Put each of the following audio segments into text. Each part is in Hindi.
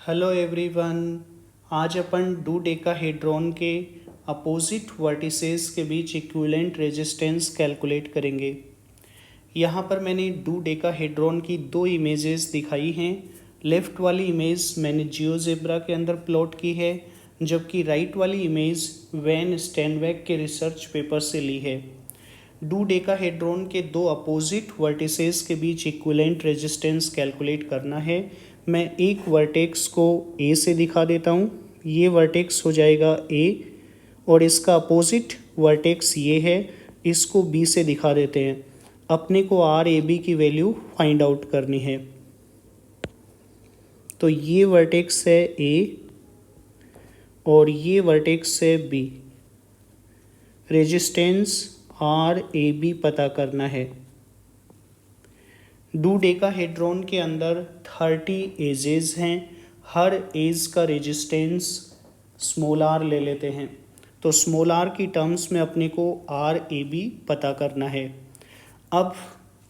Hello everyone. आज अपन डोडेकाहेड्रॉन के अपोजिट वर्टिसेस के बीच इक्विवेलेंट रेजिस्टेंस कैलकुलेट करेंगे। यहाँ पर मैंने डोडेकाहेड्रॉन की दो इमेजेस दिखाई हैं। लेफ़्ट वाली इमेज मैंने जियोजेब्रा के अंदर प्लॉट की है, जबकि राइट वाली इमेज वैन स्टैनबैक के रिसर्च पेपर से ली है। डोडेकाहेड्रॉन के दो अपोजिट वर्टिसेस के बीच इक्विवेलेंट रेजिस्टेंस कैलकुलेट करना है। मैं एक वर्टेक्स को ए से दिखा देता हूँ। ये वर्टेक्स हो जाएगा ए और इसका अपोजिट वर्टेक्स ये है, इसको बी से दिखा देते हैं। अपने को आर ए बी की वैल्यू फाइंड आउट करनी है। तो ये वर्टेक्स है ए और ये वर्टेक्स है B. Resistance R A B पता करना है। डोडेकाहेड्रॉन के अंदर 30 एजेस हैं। हर एज का रेजिस्टेंस स्मॉल आर ले लेते हैं। तो स्मॉल आर की टर्म्स में अपने को आर ए बी पता करना है। अब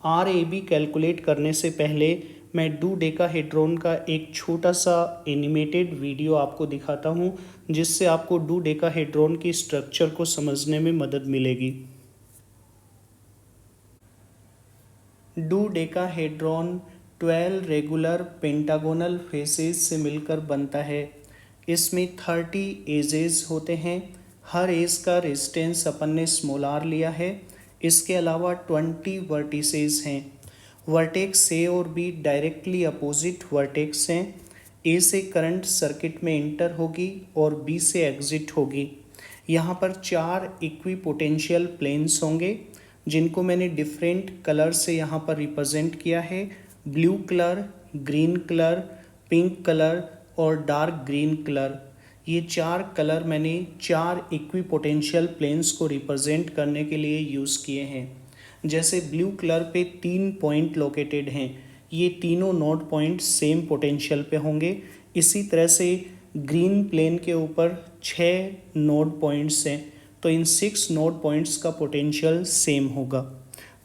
आर ए बी कैलकुलेट करने से पहले मैं डोडेकाहेड्रॉन का एक छोटा सा एनिमेटेड वीडियो आपको दिखाता हूँ, जिससे आपको डोडेकाहेड्रॉन की स्ट्रक्चर को समझने में मदद मिलेगी। डोडेकाहेड्रॉन 12 रेगुलर पेंटागोनल फेसेस से मिलकर बनता है। इसमें 30 एजेस होते हैं। हर एज का रेजिस्टेंस अपन ने स्मॉल आर लिया है। इसके अलावा 20 वर्टिसेस हैं। वर्टेक्स ए और बी डायरेक्टली अपोजिट वर्टेक्स हैं। ए से करंट सर्किट में इंटर होगी और बी से एग्जिट होगी। यहाँ पर 4 इक्विपोटेंशियल प्लेन्स होंगे, जिनको मैंने डिफरेंट कलर से यहाँ पर रिप्रेजेंट किया है। Blue colour, green colour, pink colour और डार्क ग्रीन कलर। ये 4 कलर मैंने 4 इक्विपोटेंशियल प्लेन्स को रिप्रेजेंट करने के लिए यूज़ किए हैं। जैसे ब्लू कलर पे 3 पॉइंट लोकेटेड हैं। ये तीनों नोड पॉइंट सेम पोटेंशियल पे होंगे। इसी तरह से ग्रीन प्लेन के ऊपर 6 नोड पॉइंट्स हैं, तो इन 6 नोड पॉइंट्स का पोटेंशियल सेम होगा।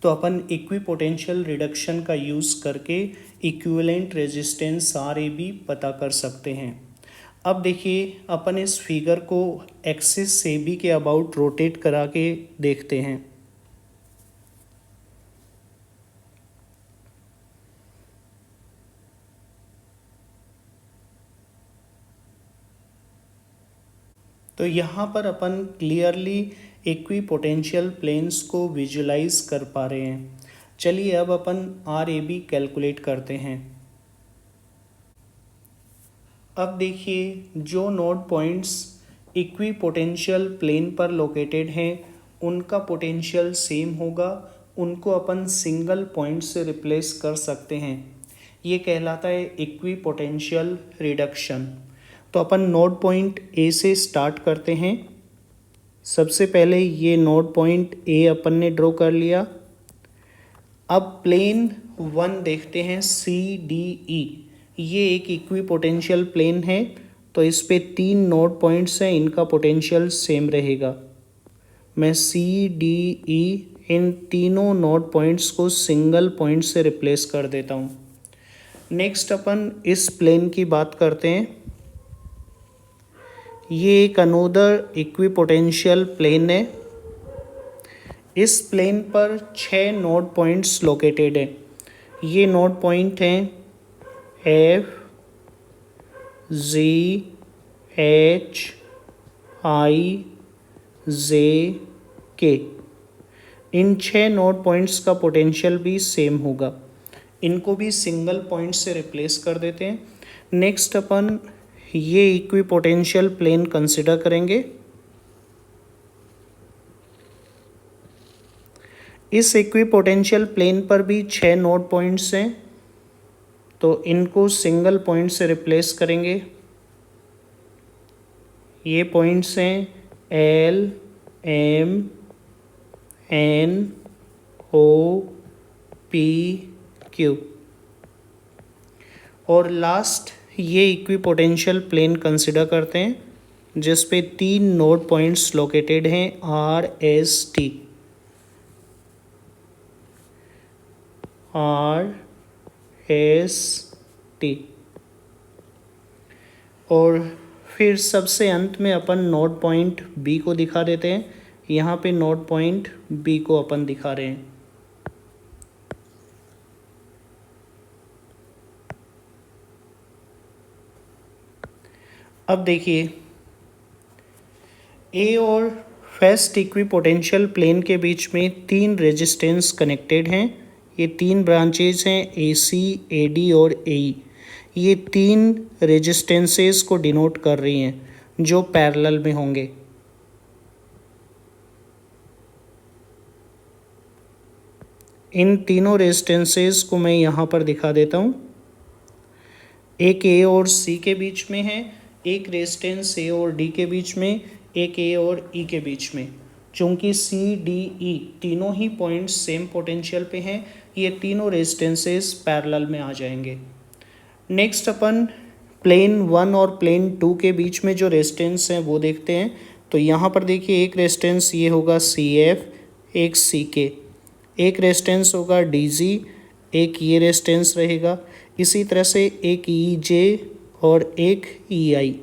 तो अपन इक्विपोटेंशियल रिडक्शन का यूज़ करके equivalent resistance R A B पता कर सकते हैं। अब देखिए, अपन इस फिगर को एक्सिस ए बी के अबाउट रोटेट करा के देखते हैं। तो यहाँ पर अपन क्लियरली इक्विपोटेंशियल प्लेन्स को विजुलाइज कर पा रहे हैं। चलिए अब अपन आर ए बी कैलकुलेट करते हैं। अब देखिए, जो नोड पॉइंट्स इक्विपोटेंशियल प्लेन पर लोकेटेड हैं उनका पोटेंशियल सेम होगा। उनको अपन सिंगल पॉइंट से रिप्लेस कर सकते हैं। ये कहलाता है इक्विपोटेंशियल रिडक्शन। तो अपन नोड पॉइंट ए से स्टार्ट करते हैं। सबसे पहले ये नोड पॉइंट ए अपन ने ड्रॉ कर लिया। अब प्लेन 1 देखते हैं, सी डी ई। ये एक इक्विपोटेंशियल प्लेन है, तो इस पे 3 नोड पॉइंट्स हैं, इनका पोटेंशियल सेम रहेगा। मैं सी डी ई इन तीनों नोड पॉइंट्स को सिंगल पॉइंट से रिप्लेस कर देता हूँ। नेक्स्ट अपन इस प्लेन की बात करते हैं। ये एक अनोदर इक्विपोटेंशियल प्लेन है। इस प्लेन पर 6 नोड पॉइंट्स लोकेटेड हैं। ये नोड पॉइंट हैं एफ, जी, एच, आई, जे, के। इन 6 नोड पॉइंट्स का पोटेंशियल भी सेम होगा। इनको भी सिंगल पॉइंट से रिप्लेस कर देते हैं। नेक्स्ट अपन ये इक्विपोटेंशियल प्लेन कंसिडर करेंगे। इस इक्विपोटेंशियल प्लेन पर भी 6 नोड पॉइंट्स हैं, तो इनको सिंगल पॉइंट से रिप्लेस करेंगे। ये पॉइंट्स हैं L, M, N, O, P, Q. और लास्ट ये इक्विपोटेंशियल प्लेन कंसिडर करते हैं जिस पे 3 नोड पॉइंट्स लोकेटेड हैं R, S, T. R, S, T. और फिर सबसे अंत में अपन नोड पॉइंट बी को दिखा देते हैं। यहाँ पे नोड पॉइंट बी को अपन दिखा रहे हैं। अब देखिए, ए और फर्स्ट इक्विपोटेंशियल प्लेन के बीच में 3 रेजिस्टेंस कनेक्टेड हैं। ये 3 ब्रांचेज हैं, ए सी, ए डी और ए ई। ये 3 रेजिस्टेंसेस को डिनोट कर रही हैं जो पैरेलल में होंगे। इन तीनों रेजिस्टेंसेस को मैं यहाँ पर दिखा देता हूँ। एक ए और सी के बीच में है, एक रेजिस्टेंस ए और डी के बीच में, एक ए और ई के बीच में। चूंकि सी डी ई तीनों ही पॉइंट्स सेम पोटेंशियल पे हैं, ये तीनों रेजिस्टेंसेस पैरेलल में आ जाएंगे। नेक्स्ट अपन प्लेन 1 और प्लेन 2 के बीच में जो रेजिस्टेंस हैं वो देखते हैं। तो यहाँ पर देखिए, एक रेजिस्टेंस ये होगा सी एफ, एक सी के, एक रेजिस्टेंस होगा डी जी, एक ये रेजिस्टेंस रहेगा। इसी तरह से एक ई जे और एक ई आई,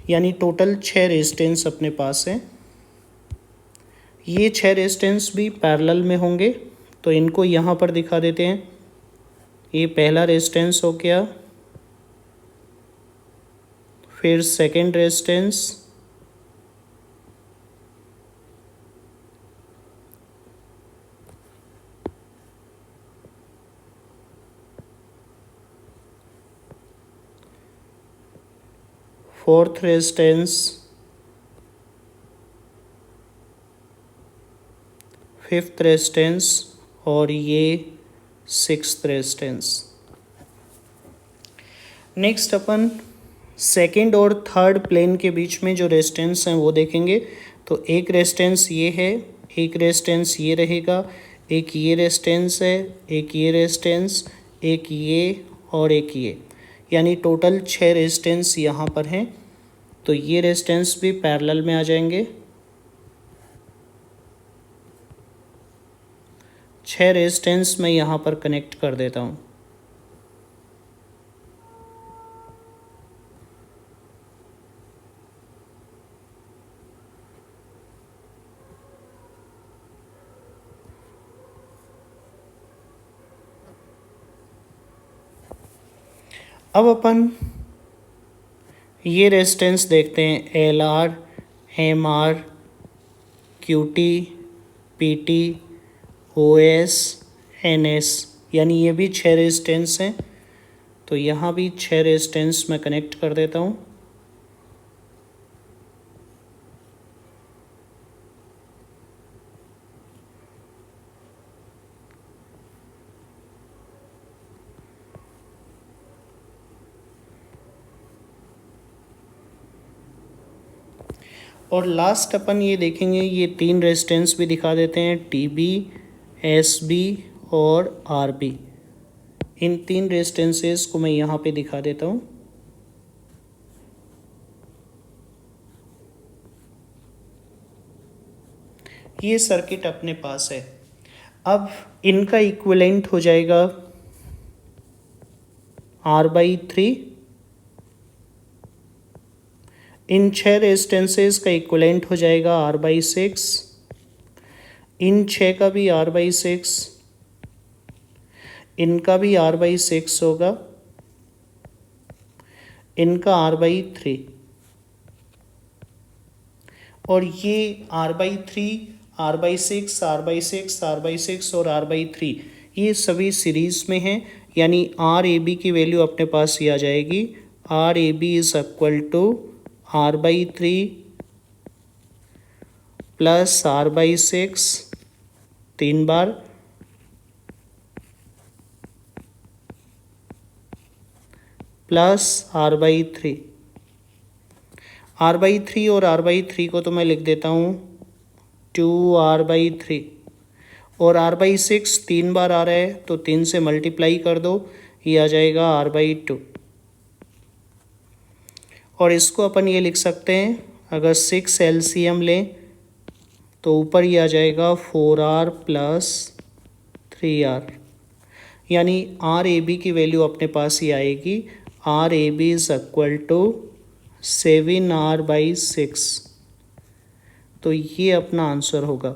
यानी टोटल 6 रेजिस्टेंस अपने पास हैं। ये 6 रेजिस्टेंस भी पैरेलल में होंगे, तो इनको यहाँ पर दिखा देते हैं। ये पहला रेजिस्टेंस हो गया, फिर second resistance, fourth resistance, fifth resistance और ये सिक्स्थ रेजिस्टेंस। नेक्स्ट अपन सेकंड और थर्ड प्लेन के बीच में जो रेजिस्टेंस हैं वो देखेंगे। तो एक रेजिस्टेंस ये है, एक रेजिस्टेंस ये रहेगा, एक ये रेजिस्टेंस है, एक ये रेजिस्टेंस, एक ये और एक ये, यानी टोटल 6 रेजिस्टेंस यहाँ पर हैं। तो ये रेजिस्टेंस भी पैरेलल में आ जाएंगे। 6 रेजिस्टेंस मैं यहाँ पर कनेक्ट कर देता हूँ। अब अपन ये रेजिस्टेंस देखते हैं, L R, M R, Q T, P T, O S, N S, यानी ये भी 6 रेजिस्टेंस हैं। तो यहाँ भी 6 रेजिस्टेंस मैं कनेक्ट कर देता हूँ। और लास्ट अपन ये देखेंगे, ये 3 रेजिस्टेंस भी दिखा देते हैं, टी बी, एस बी और आर बी। इन 3 रेजिस्टेंसेस को मैं यहाँ पे दिखा देता हूँ। ये सर्किट अपने पास है। अब इनका इक्विवेलेंट हो जाएगा R/3। इन 6 रेजिस्टेंसेस का इक्विवेलेंट हो जाएगा R/6। इन 6 का भी R/6, इनका भी R/6 होगा, इनका R/3, और ये R/3, R/6, R/6, R/6 और R/3 ये सभी सीरीज में हैं। यानी RAB की वैल्यू अपने पास ही आ जाएगी। RAB is equal to R/3 plus R/6 3 बार, प्लस R/3। R/3 और R/3 को तो मैं लिख देता हूँ 2R/3, और R/6 3 बार आ रहा है तो 3 से मल्टीप्लाई कर दो, ये आ जाएगा R/2। और इसको अपन ये लिख सकते हैं, अगर 6 LCM लें तो ऊपर ये आ जाएगा 4R प्लस 3R, यानी RAB की वैल्यू अपने पास ही आएगी। RAB is equal to 7r/6। तो ये अपना आंसर होगा।